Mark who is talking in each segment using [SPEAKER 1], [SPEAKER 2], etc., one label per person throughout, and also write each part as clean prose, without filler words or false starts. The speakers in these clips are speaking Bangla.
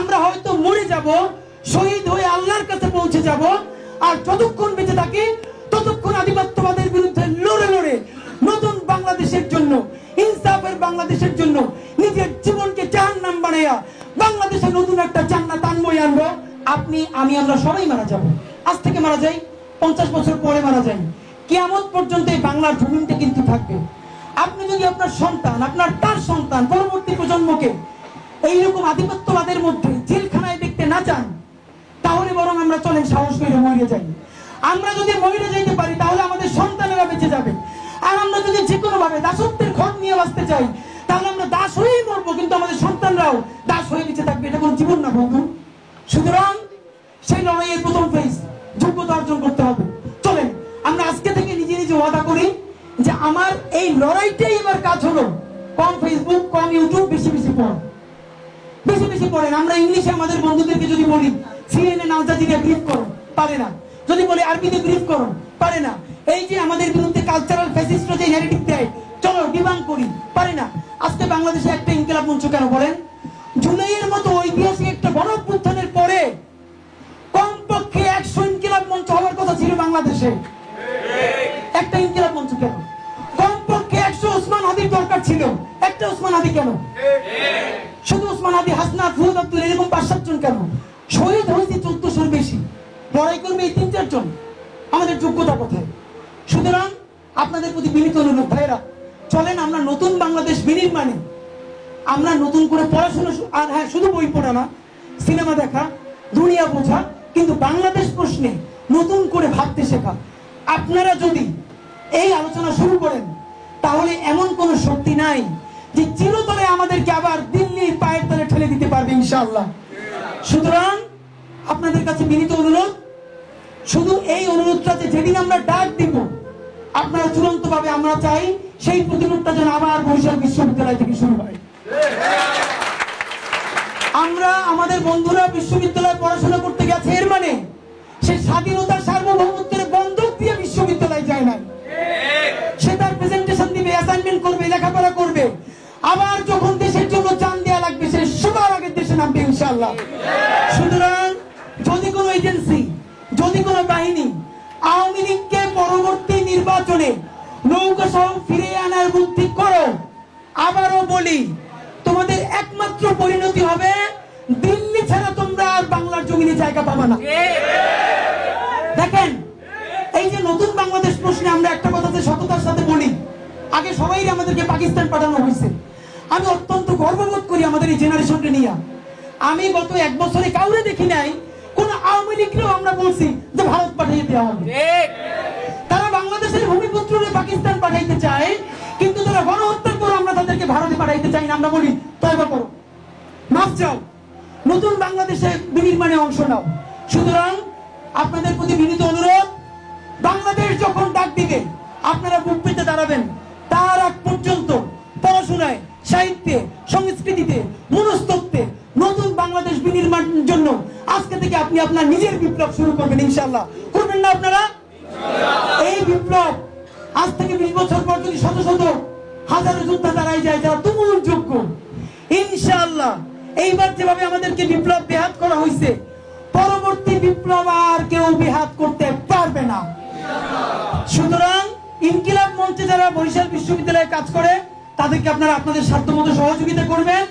[SPEAKER 1] আমরা হয়তো মরে যাব, শহীদ হয়ে আল্লাহর কাছে পৌঁছে যাব, আর যতক্ষণ বেঁচে থাকি ততক্ষণ আধিপত্যবাদের বিরুদ্ধে লড়ে লড়ে নতুন বাংলাদেশের জন্য, ইনসাফের বাংলাদেশের জন্য নিজের জীবনকে জাহান্নাম বানাইয়া বাংলাদেশে নতুন একটা জান্নাত আনবই আনবো। আপনি, আমি, আমরা সবাই মারা যাব। আজ থেকে মারা যাই, 50 বছর পরে মারা যাই, কিয়ামত পর্যন্ত এই বাংলার জমিনটা কিন্তু থাকবে। আপনি যদি আপনার সন্তান, আপনার তার সন্তান, পরবর্তী প্রজন্মকে এইরকম আধিপত্যবাদের মধ্যে জেলখানায় দেখতে না চান, তাহলে বরং আমরা চলেন সাহস করে মরে যাই। আমরা যদি মরে যাইতে পারি তাহলে আমাদের সন্তানেরা বেঁচে যাবে। আর আমরা যদি যে কোনো ভাবে দাসত্বের ঘর নিয়ে বাঁচতে চাই তাহলে আমরা দাস হয়েই মরবো, কিন্তু আমাদের সন্তানরাও দাস হয়ে বেঁচে থাকবে। এটা কোনো জীবন না বন্ধু। সুতরাং সেই লড়াইয়ের প্রথম ফেজ যোগ্যতা অর্জন করতে হবে। চলেন আমরা আজকে থেকে নিজে নিজে ওয়াদা করি যে আমার এই লড়াইটাই এবার কাজ হলো কম ফেসবুক, কম ইউটিউব, বেশি বেশি পড়, বেশি বেশি পড়েন। আমরা ইংলিশে আমাদের বন্ধুদেরকে যদি বলি সিএনএন আল জাজিরা ব্রিফ করো, পারে না। যদি বলি আরবিতে ব্রিফ করো, পারে না। এই যে আমাদের বিরুদ্ধে কালচারাল ফ্যাসিস্টরা যে ন্যারেটিভ দেয়, চলো ডিবাঙ্ক করি, পারে না। আজকে বাংলাদেশে একটা ইনকিলাব মঞ্চ কেন বলেন? জুলাইয়ের মতো ঐতিহাসিক একটা গণঅভ্যুত্থানের পরে কমপক্ষে 100 ইনকিলাব মঞ্চ হওয়ার কথা ছিল বাংলাদেশে। একটা ইনকিলাব মঞ্চ কেন? কমপক্ষে 100 ওসমান হাদির দরকার ছিল, একটা ওসমান হাদি কেন? শুধু ওসমান হাদি, হাসনাত, ফুয়াদ আব্দুল, এরকম 5-7 জন কেন? শহীদ হয়েছে 1400-র বেশি, লড়াই করবে এই 3-4 জন। আমাদের যোগ্যতা কোথায়? সুতরাং আপনাদের প্রতি বিনীত অনুরোধ, ভাইরা চলেন আমরা নতুন বাংলাদেশ বিনির্মাণে আমরা নতুন করে পড়াশোনা, আর হ্যাঁ শুধু বই পড়া না, সিনেমা দেখা, দুনিয়া বোঝা, কিন্তু বাংলাদেশ প্রশ্নে নতুন করে ভাবতে শেখা। আপনারা যদি এই আলোচনা শুরু করেন তাহলে এমন কোন শক্তি নাই যে চিরতরে আমাদেরকে আবার দিল্লির পায়ের তলে ঠেলে দিতে পারবে ইনশাআল্লাহ। সুতরাং আপনাদের কাছে বিনীত অনুরোধ, শুধু এই অনুরোধটা যে যেদিন আমরা ডাক দিব আপনারা চূড়ান্ত ভাবে, আমরা চাই সেই প্রতিরোধটা যেন আবার বরিশাল বিশ্ববিদ্যালয় থেকে শুরু হয়। আমরা আমাদের বন্ধুরা বিশ্ববিদ্যালয়ে পড়াশোনা করতে গেছে, এর মানে সে স্বাধীনতা সার্বভৌমত্বের বন্ধক দিয়ে বিশ্ববিদ্যালয়ে যায় না। সে তার প্রেজেন্টেশন দিবে, অ্যাসাইনমেন্ট করবে, লেখাপড়া করবে, আবার যখন দেশের জন্য জান দেওয়া লাগবে সে সবার আগে দেশে নামবে ইনশাআল্লাহ। সুতরাং যদি কোনো এজেন্সি, যদি কোনো বাহিনী আওয়ামী লীগকে পরবর্তী নির্বাচনে নৌকা সহ ফিরে আনার বুদ্ধি করো, আবারও বলি তোমাদের একমাত্র পরিণতি হবে দিল্লি ছাড়া তোমরা আর বাংলার জমিনে জায়গা পাবে না। দেখেন এই যে নতুন বাংলাদেশ প্রশ্নে আমরা একটা কথাতে সততার সাথে বলি, আগে সবাই আমাদেরকে পাকিস্তান পাঠানো হয়েছে। আমি অত্যন্ত গর্ববোধ করি আমাদের এই জেনারেশনকে নিয়ে। আমি গত 1 বছরে কাউরে দেখি নাই কোন আওয়ামী লীগকেও আমরা বলছি যে ভারত পাঠিয়ে দেওয়া হবে। তারা বাংলাদেশের ভূমিপুত্রকে পাকিস্তান পাঠাইতে চায়, কিন্তু তারা গণহত্যার পর আমরা তাদেরকে ভারতে পাঠাইতে চাই না। আমরা বলি তওবা করো, মাফ চাও, নতুন বাংলাদেশে বিনির্মাণে অংশ নাও। সুতরাং আপনাদের প্রতি বিনীত অনুরোধ, বাংলাদেশ যখন ডাক দিবে আপনারা বুক পেতে দাঁড়াবেন। তার আগ পর্যন্ত পড়াশোনায়, সাহিত্যে, সংস্কৃতিতে, মনস্তত্ত্বে নতুন বাংলাদেশ বিনির্মাণের জন্য আজকে থেকে আপনি আপনার নিজের বিপ্লব শুরু করবেন ইনশাআল্লাহ। করবেন না আপনারা? এই বিপ্লব আজ থেকে 20 বছর পর যদি শত শত হাজারো যোদ্ধা দাঁড়ায় যায় যারা তুমুল যোগ্য, ইনশাআল্লাহ এইবার যেভাবে আমাদেরকে বিপ্লব বেহাত করা হয়েছে, পরবর্তী বিপ্লব আর কেউ বেহাত করতে পারবে না। সুতরাং ইনকিলাব মঞ্চে যারা বরিশাল বিশ্ববিদ্যালয়ে কাজ করে তাদেরকে আপনারা আপনাদের সাধ্যমতো সহযোগিতা করবেন।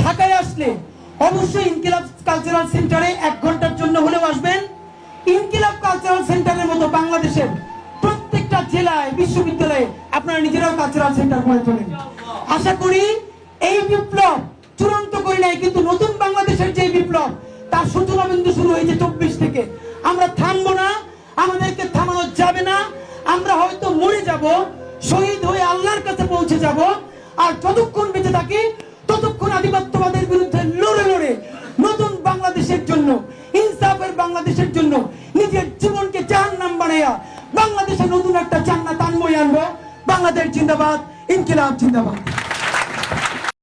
[SPEAKER 1] ঢাকায় আসলে অবশ্যই ইনকিলাব কালচারাল সেন্টারে 1 ঘন্টার জন্য হলেও আসবেন। ইনকিলাব কালচারাল সেন্টারের মতো বাংলাদেশের প্রত্যেকটা জেলায়, বিশ্ববিদ্যালয়ে আপনারা নিজেরাও কালচারাল সেন্টার করে তোলেন। আশা করি এই বিপ্লব চূড়ান্ত করে নাই, কিন্তু নতুন বাংলাদেশের যে বিপ্লব তার সূচনা বিন্দু শুরু হয়েছে 24 থেকে। আমরা থামবো না, আমাদেরকে থামানো যাবে না। আমরা হয়তো মরে যাব, শহীদ হয়ে আল্লাহর কাছে পৌঁছে যাব, আর যতক্ষণ বেঁচে থাকি ততক্ষণ আধিপত্যবাদের বিরুদ্ধে লড়ে লড়ে নতুন বাংলাদেশের জন্য, ইনসাফের বাংলাদেশের জন্য নিজের জীবনকে জাহান্নাম বানাইয়া বাংলাদেশে নতুন একটা জান্নাত আনবই আনবো। বাংলাদেশ জিন্দাবাদ, ইনকিলাব জিন্দাবাদ।